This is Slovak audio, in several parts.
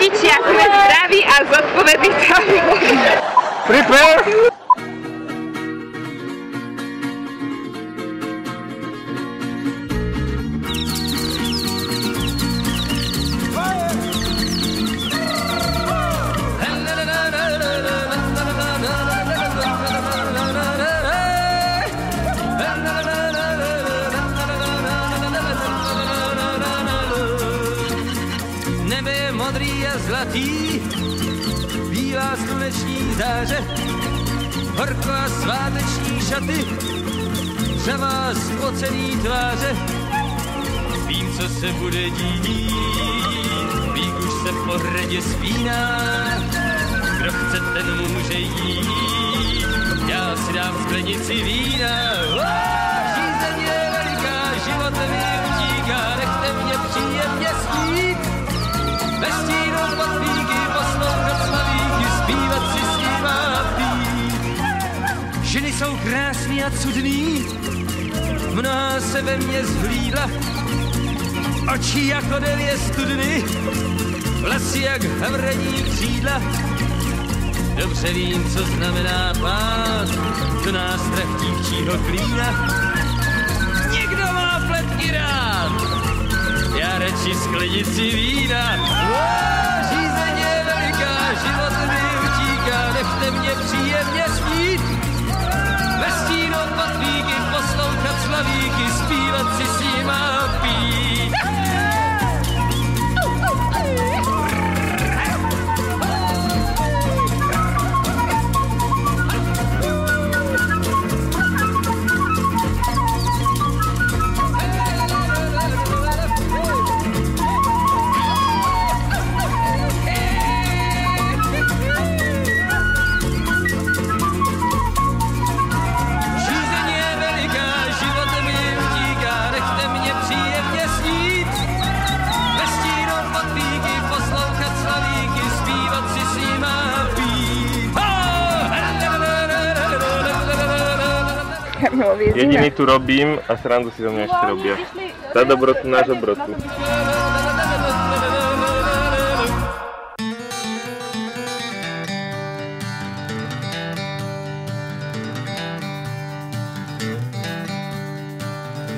rodičia sme zdraví a zodpovední trávi. Prepare! Nebe je modrý a zlatý, bílá sluneční záře, horko a sváteční šaty, řavá spocený tváře. Vím, co se bude dít, vík už se po hradě spíná, kdo chce, ten může jít, já si dám sklenici vína. Žízeň je veliká, život mi utíká, nechte mě příjemně spít. Ve stínu pod píky poslouchat slavíky, zpívat si s ním a pít. Ženy jsou krásný a cudný, mnoha se ve mně zhlídla, oči jako devě studny, vlasy jak havraní křídla. Dobře vím, co znamená pád do nástrah dívčího klína. Někdo má pletky rád, já radši sklenici vína. Žízeň je veliká, život mi utíká, nechte mě příjemně spít. Ve stínu pod píky poslouchat slavíky, zpívat si s ním a pít. Jediný tu robím a srandu si zo mňa ešte robia. Za dobrotu na žobrotu.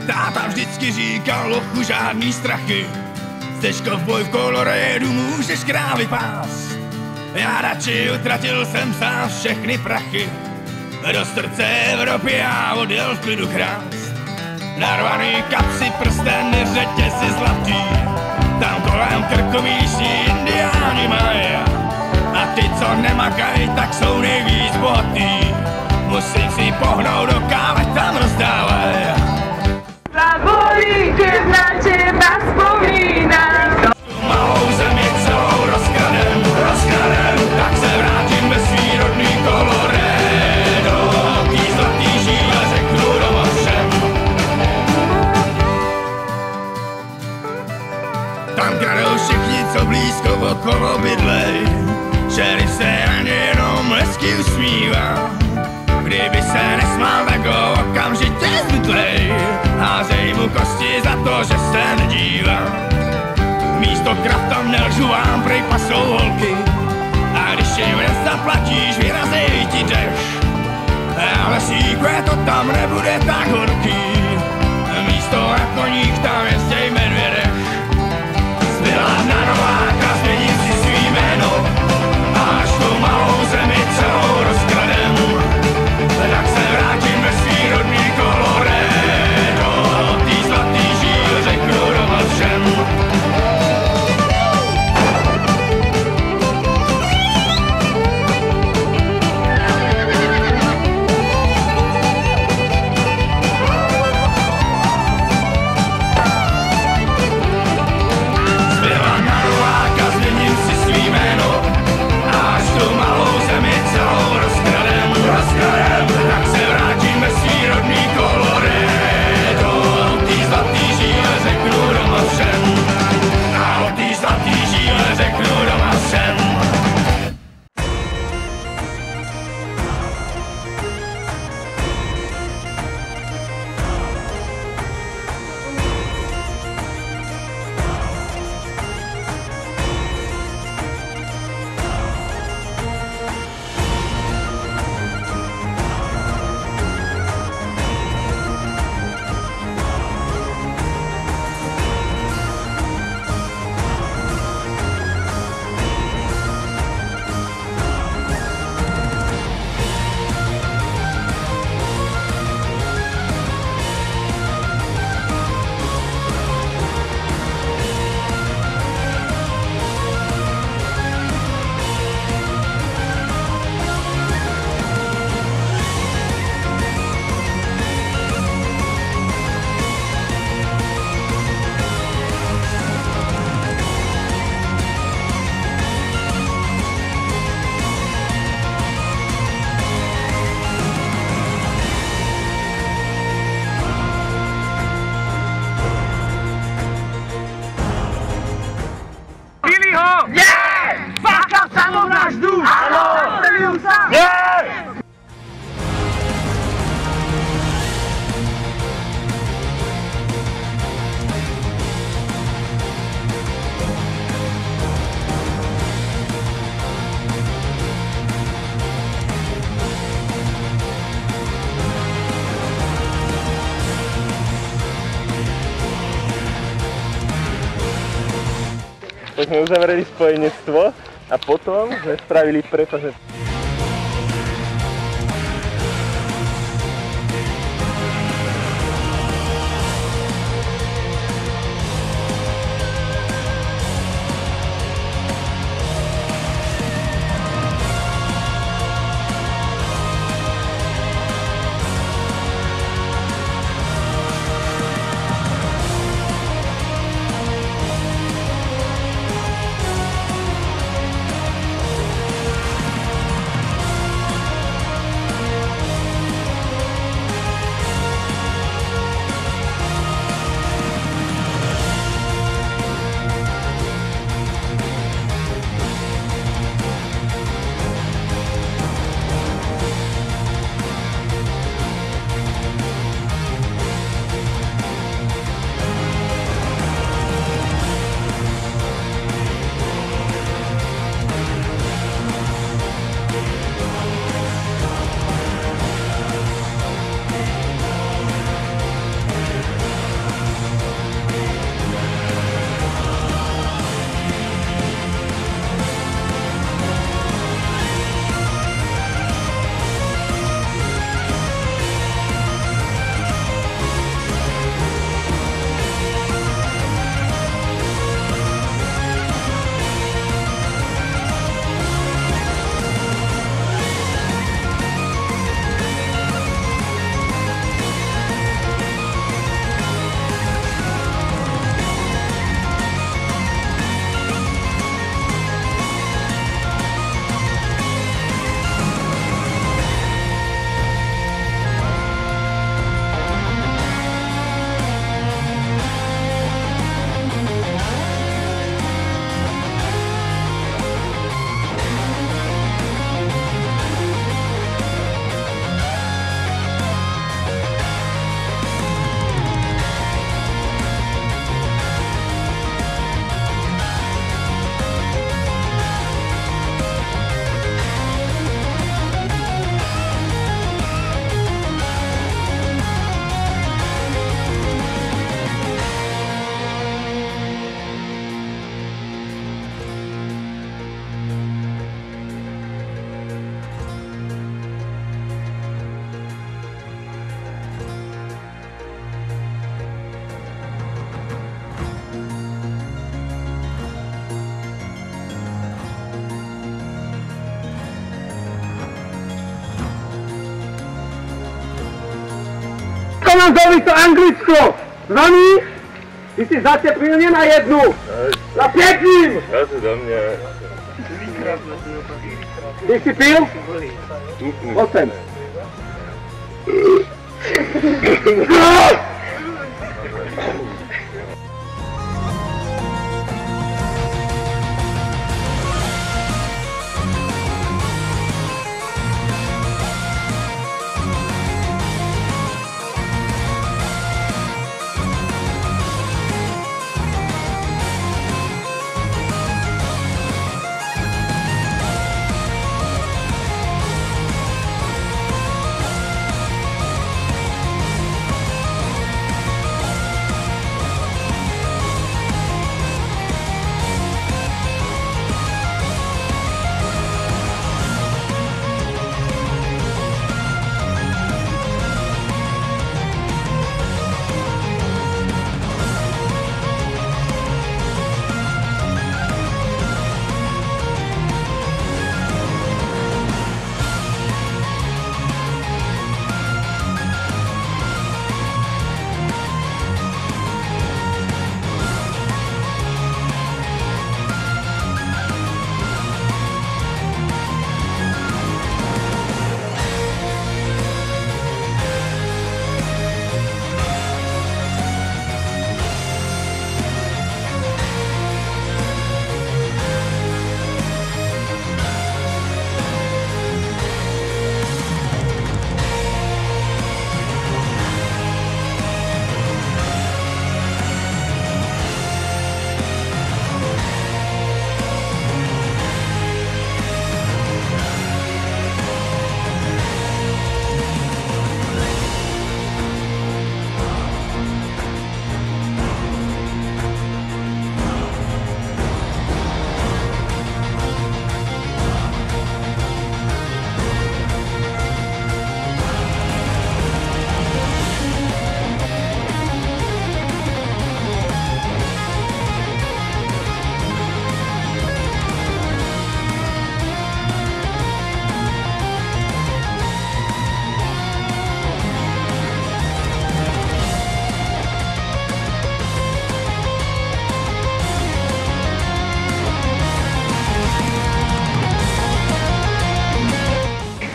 Táta vždycky říkal, lochu, žádný strachy. Chceš kovboj v Colorédu, můžeš krávy pást. Já radši utratil jsem sám všechny prachy. Do srdce Evropy já odjel v klidu krást. Narvaný kapsy, prsteny, řetězy zlatý. Tam kolem krkovíší indiáni mají. A ty, co nemakaj, tak jsou nejvíc bohatý. Musím si pohnout do kávy, tam rozdávaj. Slavolíky na teba vzpomínám. Malou zemi celou rozkradem, tak se vrátím ve svý rodný Colorado. Tý zlatý žíle řeknu doma všem. Tam kradou všichni, co blízko okolo bydlej. Šerif se na ně jenom hezky usmívá. Kdyby se nesmál, tak ho okamžitě zbytlej. Házej mu kosti za to, že se nedívá. Místo krav tam nelžu vám, prej pasou holky. A když jim nezaplatíš, vyrazej ti deš. Ale síkve to tam nebude tak horký. Místo na koních tam jezdej medvědech. Zbyla na Nováka, změním si svý jméno. Až tu malou zemi celou rozkradem. Tak se vrátím ve svý rodný Colorado. Tý zlatý žíl řeknu doma všem. Tak sme uzavreli spojenectvo a potom sme spravili preto, že... Komandovi to Anglicko! Zvoní? Ty si zateplil mě na jednu! Na 5 dní! Zase do mě. Ty jsi pil? 8.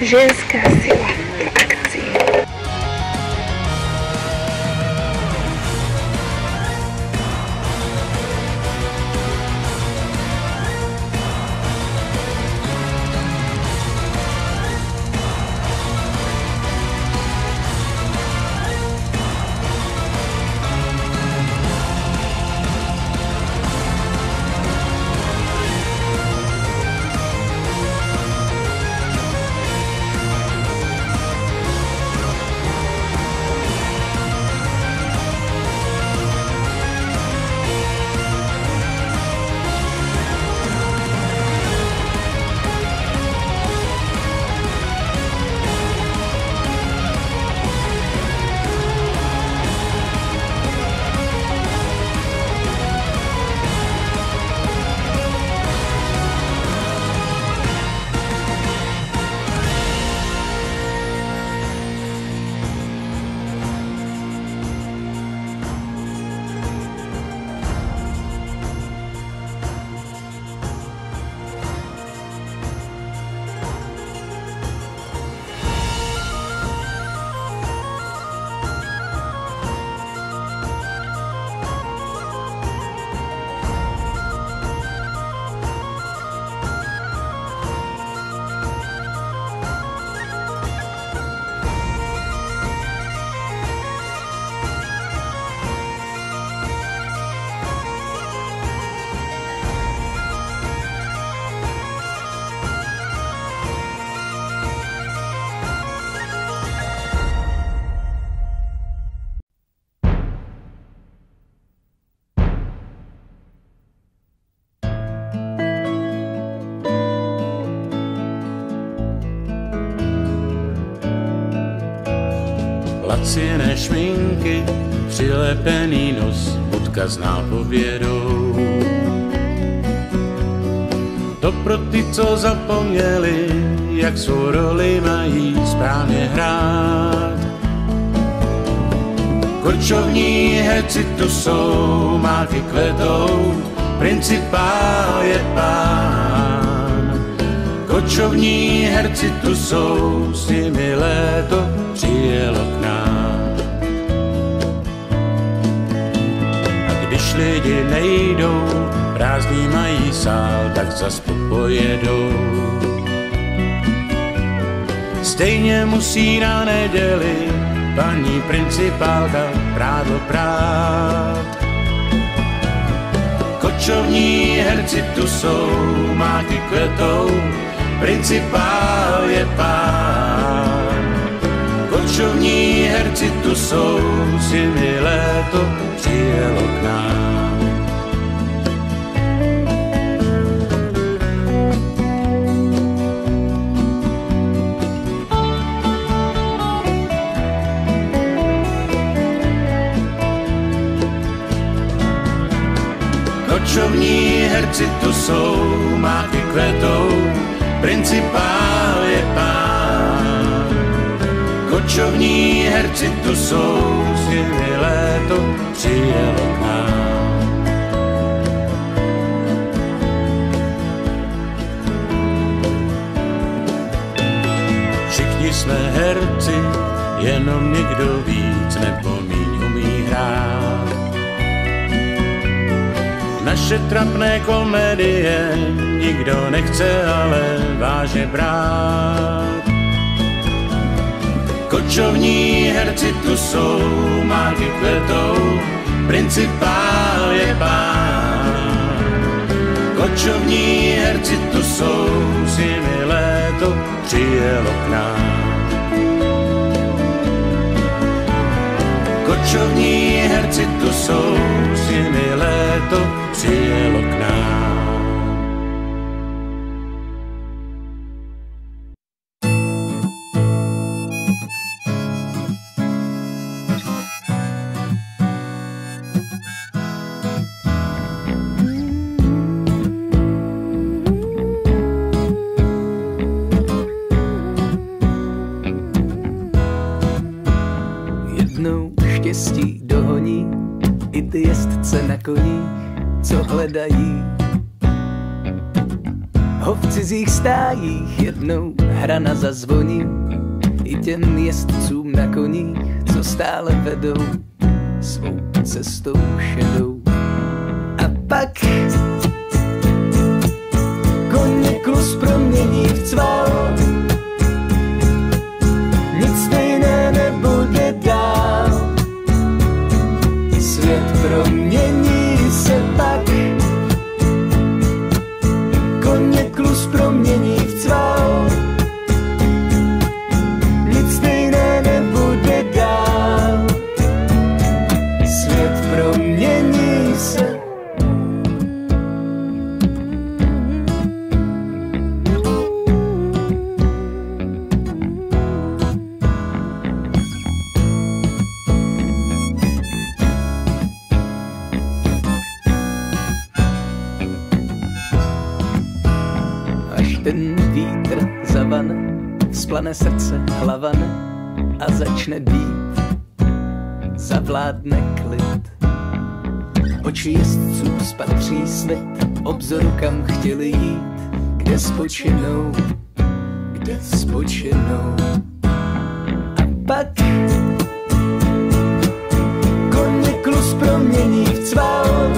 Ženská sila v akcii. Laciné šminky, přilepený nos, budka s nápovědou. To pro ty, co zapomněli, jak svou roli mají správně hrát. Korčovní herci tu jsou, máky kvetou, principál je pán. Kočovní herci tu jsou, s nimi léto přijelo k nám. A když lidi nejdou, prázdný mají sál, tak zas pojedou. Stejně musí na neděli paní principálka prádlo prát. Kočovní herci tu jsou, máky kvetou, principál je pán. Kočovní herci tu jsou, s nimi léto přijelo k nám. Kočovní herci tu jsou, máky kvetou, principál je pán. Kočovní herci tu jsou, s nimi léto přijelo k nám. Všichni jsme herci, jenom někdo víc nebo míň umí hrát. Naše trapné komedie nikdo nechce ale vážně brát. Kočovní herci tu jsou, máky kvetou, principál je pán. Kočovní herci tu jsou, s nimi léto přijelo k nám. Kočovní herci tu jsou, s nimi léto přijelo k nám. Jednou štěstí dohoní i ty jezdce na koních, co hledají ho v cizích stájích jednou hrana zazvoní i těm jezdcům na koních, co stále vedou svou cestou šedou. A pak koně klus promění v cval, nic stejné nebude dál. Svět promění se pak, koně klus promění v cval, nic stejné nebude dál. Svět promění se. Ten vítr zavane, vzplane srdce hlavane a začne být, zavládne klid. Oči jezdců spatří svět, obzoru kam chtěli jít, kde spočinou, kde spočinou. A pak koně klus promění v cval,